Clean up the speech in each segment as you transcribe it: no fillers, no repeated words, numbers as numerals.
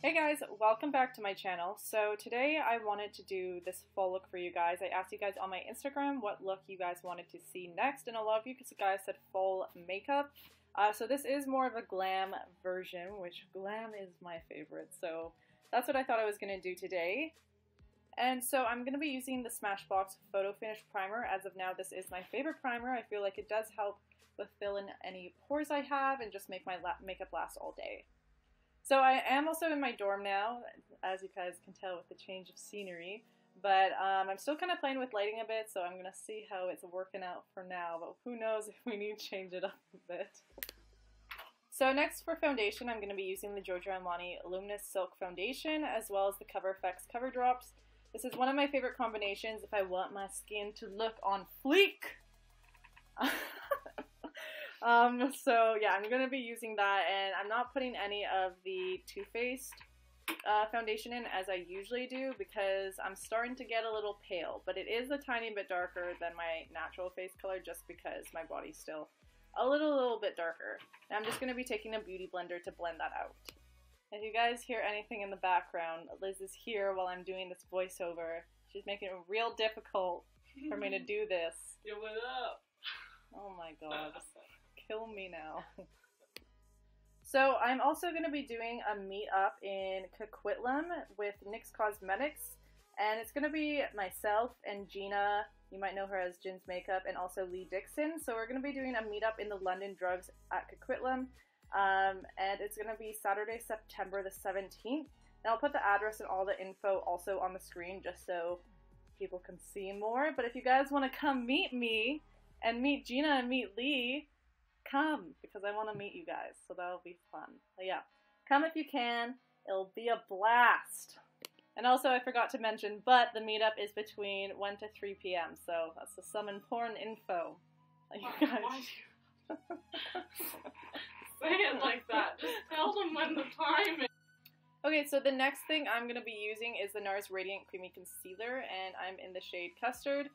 Hey guys, welcome back to my channel. So today I wanted to do this fall look for you guys. I asked you guys on my Instagram what look you guys wanted to see next, and a lot of you guys said fall makeup. So this is more of a glam version, which glam is my favorite. So that's what I thought I was going to do today. And so I'm going to be using the Smashbox Photo Finish Primer. As of now, this is my favorite primer. I feel like it does help with fill in any pores I have and just make my makeup last all day. So I am also in my dorm now, as you guys can tell with the change of scenery, but I'm still kind of playing with lighting a bit, so I'm going to see how it's working out for now, but who knows if we need to change it up a bit. So next for foundation, I'm going to be using the Giorgio Armani Luminous Silk Foundation, as well as the Cover FX Cover Drops. This is one of my favorite combinations if I want my skin to look on fleek. So yeah, I'm going to be using that, and I'm not putting any of the Too Faced foundation in as I usually do because I'm starting to get a little pale, but it is a tiny bit darker than my natural face color just because my body's still a little bit darker. And I'm just going to be taking a beauty blender to blend that out. If you guys hear anything in the background, Liz is here while I'm doing this voiceover. She's making it real difficult for me to do this. Yo, what up? Oh my god. Kill me now. So I'm also going to be doing a meet-up in Coquitlam with NYX Cosmetics, and it's going to be myself and Gina, you might know her as Jin's Makeup, and also Lee Dixon. So we're going to be doing a meet-up in the London Drugs at Coquitlam, and it's going to be Saturday, September the 17th. And I'll put the address and all the info also on the screen just so people can see more. But if you guys want to come meet me and meet Gina and meet Lee, come, because I want to meet you guys, so that'll be fun. But yeah, come if you can, it'll be a blast. And also I forgot to mention, but the meetup is between 1 to 3 p.m., so that's some important info. You guys. Why say it like that? Just tell them when the time is. Okay, so the next thing I'm going to be using is the NARS Radiant Creamy Concealer, and I'm in the shade Custard.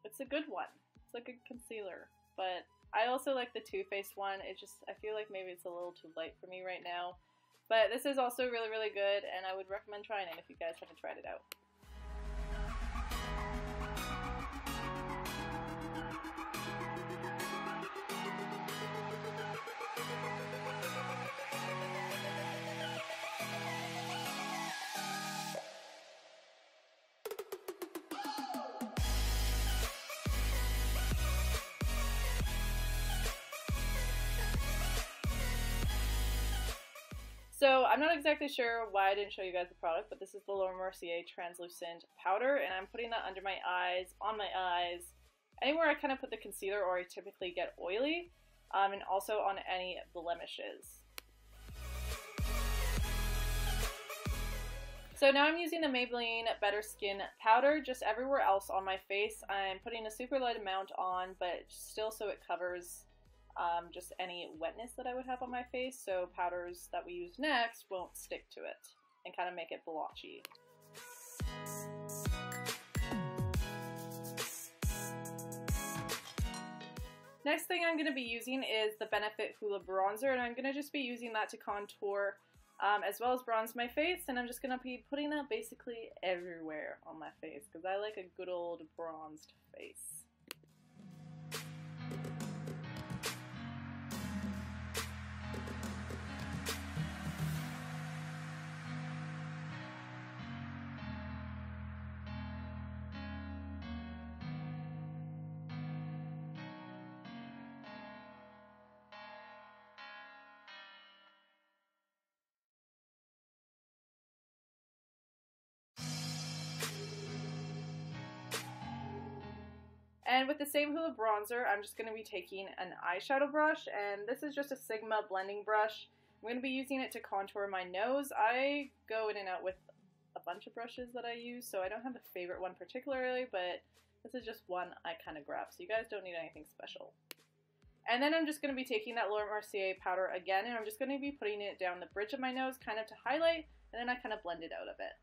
It's a good one. It's like a concealer, but I also like the Too Faced one. It just, I feel like maybe it's a little too light for me right now. But this is also really good, and I would recommend trying it if you guys haven't tried it out. So I'm not exactly sure why I didn't show you guys the product, but this is the Mercier Translucent Powder, and I'm putting that under my eyes, on my eyes, anywhere I kind of put the concealer or I typically get oily, and also on any blemishes. So now I'm using the Maybelline Better Skin Powder just everywhere else on my face. I'm putting a super light amount on, but still so it covers just any wetness that I would have on my face, so powders that we use next won't stick to it and kind of make it blotchy. Next thing I'm going to be using is the Benefit Hoola Bronzer, and I'm going to just be using that to contour as well as bronze my face, and I'm just going to be putting that basically everywhere on my face because I like a good old bronzed face. And with the same Hoola bronzer, I'm just going to be taking an eyeshadow brush, and this is just a Sigma blending brush. I'm going to be using it to contour my nose. I go in and out with a bunch of brushes that I use, so I don't have a favorite one particularly, but this is just one I kind of grab, so you guys don't need anything special. And then I'm just going to be taking that Laura Mercier powder again, and I'm just going to be putting it down the bridge of my nose kind of to highlight, and then I kind of blend it out a bit.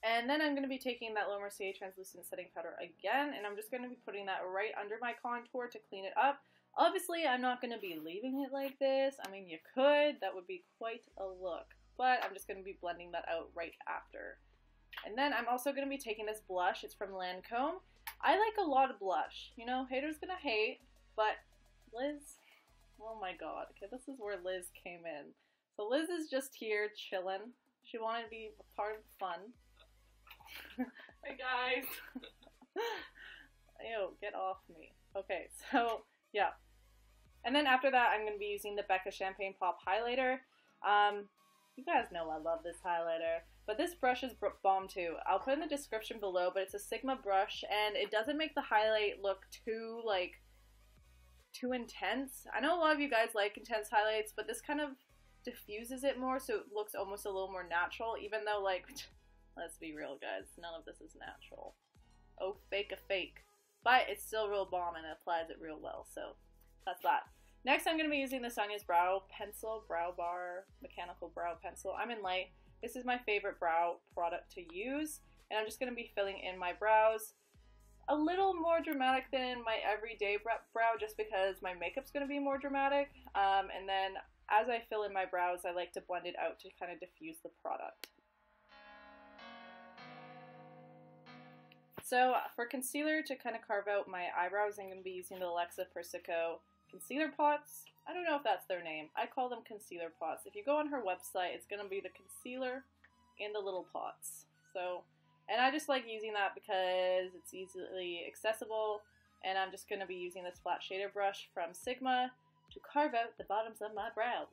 And then I'm going to be taking that Mercier Translucent Setting Powder again, and I'm just going to be putting that right under my contour to clean it up. Obviously, I'm not going to be leaving it like this. I mean, you could. That would be quite a look. but I'm just going to be blending that out right after. And then I'm also going to be taking this blush. It's from Lancome. I like a lot of blush. You know, haters gonna hate, but Liz, oh my god. Okay, this is where Liz came in. So Liz is just here chilling. She wanted to be part of the fun. Hey guys. Ew, get off me. Okay, so yeah. And then after that, I'm going to be using the Becca Champagne Pop Highlighter. You guys know I love this highlighter. But this brush is bomb too. I'll put in the description below, but it's a Sigma brush, and it doesn't make the highlight look too, like, too intense. I know a lot of you guys like intense highlights, but this kind of diffuses it more, so it looks almost a little more natural, even though, like, let's be real, guys, none of this is natural. Oh, fake a fake. But it's still real bomb, and it applies it real well, so that's that. Next, I'm going to be using the Sanias Brow Pencil, Brow Bar, Mechanical Brow Pencil. I'm in light. This is my favorite brow product to use, and I'm just going to be filling in my brows a little more dramatic than my everyday brow, just because my makeup's going to be more dramatic. And then as I fill in my brows, I like to blend it out to kind of diffuse the product. So for concealer to kind of carve out my eyebrows, I'm going to be using the Alexa Persico concealer pots. I don't know if that's their name. I call them concealer pots. If you go on her website, it's going to be the concealer in the little pots. So, and I just like using that because it's easily accessible, and I'm just going to be using this flat shader brush from Sigma to carve out the bottoms of my brows.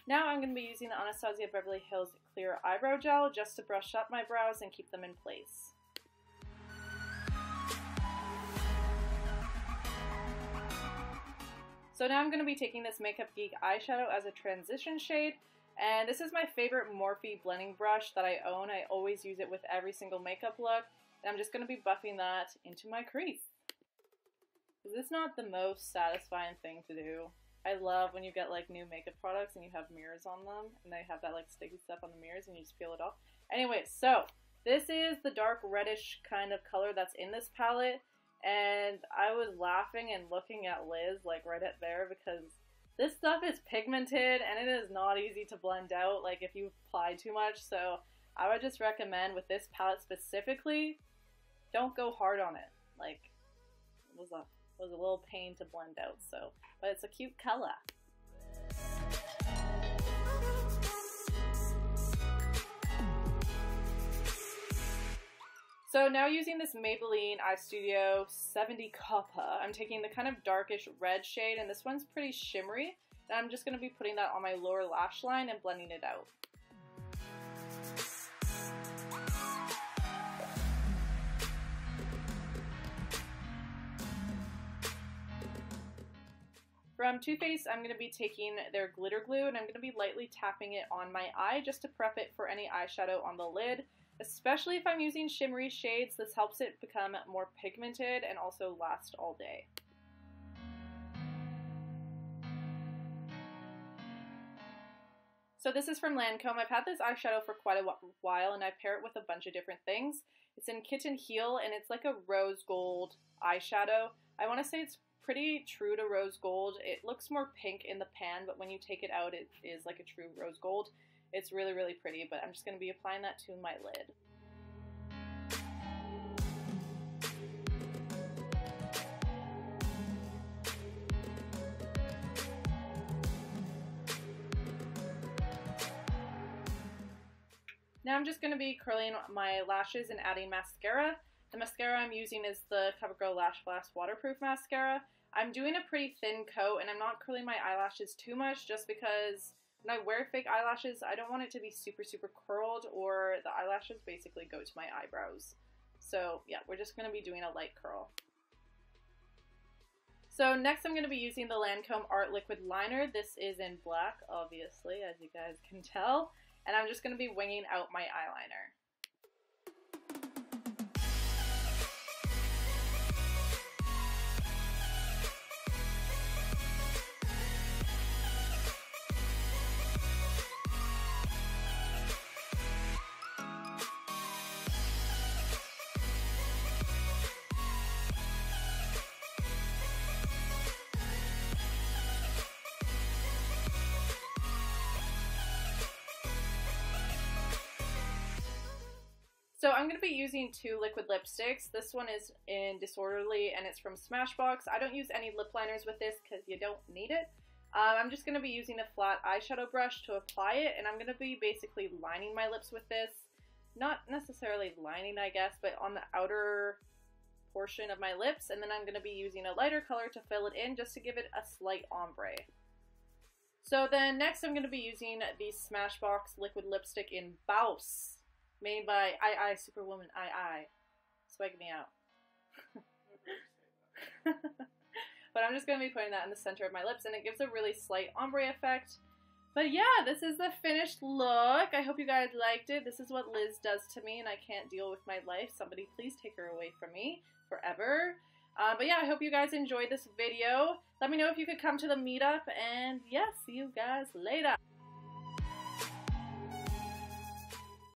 Now I'm going to be using the Anastasia Beverly Hills Clear Eyebrow Gel just to brush up my brows and keep them in place. So now I'm going to be taking this Makeup Geek eyeshadow as a transition shade, and this is my favorite Morphe blending brush that I own. I always use it with every single makeup look, and I'm just going to be buffing that into my crease. Is this not the most satisfying thing to do? I love when you get like new makeup products and you have mirrors on them, and they have that like sticky stuff on the mirrors and you just peel it off. Anyway, so this is the dark reddish kind of color that's in this palette. And I was laughing and looking at Liz, like, right up there, because this stuff is pigmented, and it is not easy to blend out, like, if you apply too much, so I would just recommend, with this palette specifically, don't go hard on it. Like, it was a little pain to blend out, so, but it's a cute color. So now using this Maybelline Eye Studio 70 Copper, I'm taking the kind of darkish red shade, and this one's pretty shimmery, and I'm just going to be putting that on my lower lash line and blending it out. From Too Faced, I'm going to be taking their glitter glue, and I'm going to be lightly tapping it on my eye just to prep it for any eyeshadow on the lid. Especially if I'm using shimmery shades, this helps it become more pigmented and also last all day. So this is from Lancome. I've had this eyeshadow for quite a while, and I pair it with a bunch of different things. It's in Kitten Heel, and it's like a rose gold eyeshadow. I want to say it's pretty true to rose gold. It looks more pink in the pan, but when you take it out, it is like a true rose gold. It's really, really pretty, but I'm just going to be applying that to my lid. Now I'm just going to be curling my lashes and adding mascara. The mascara I'm using is the CoverGirl Lash Blast Waterproof Mascara. I'm doing a pretty thin coat, and I'm not curling my eyelashes too much just because when I wear fake eyelashes, I don't want it to be super, super curled, or the eyelashes basically go to my eyebrows. So yeah, we're just going to be doing a light curl. So next I'm going to be using the Lancome Art Liquid Liner. This is in black, obviously, as you guys can tell. And I'm just going to be winging out my eyeliner. So I'm going to be using two liquid lipsticks. This one is in Disorderly and it's from Smashbox. I don't use any lip liners with this because you don't need it. I'm just going to be using a flat eyeshadow brush to apply it, and I'm going to be basically lining my lips with this. Not necessarily lining, I guess, but on the outer portion of my lips, and then I'm going to be using a lighter color to fill it in just to give it a slight ombre. So then next I'm going to be using the Smashbox liquid lipstick in Bawse, made by Superwoman Swag me out. But I'm just going to be putting that in the center of my lips, and it gives a really slight ombre effect. But yeah, this is the finished look. I hope you guys liked it. This is what Liz does to me, and I can't deal with my life. Somebody please take her away from me forever. But yeah, I hope you guys enjoyed this video. Let me know if you could come to the meetup, and yeah, see you guys later.